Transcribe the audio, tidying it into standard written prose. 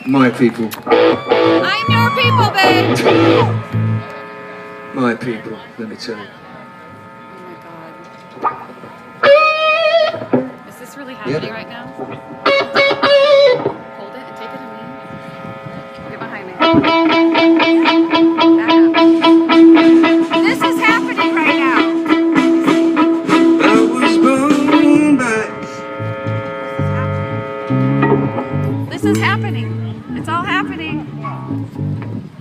My people. I'm your people, babe. My people, let me tell you. Oh my God. Is this really happening right now? Hold it and take it to me. Get behind me. Back up. This is happening right now. I was born by. This is happening. It's all happening.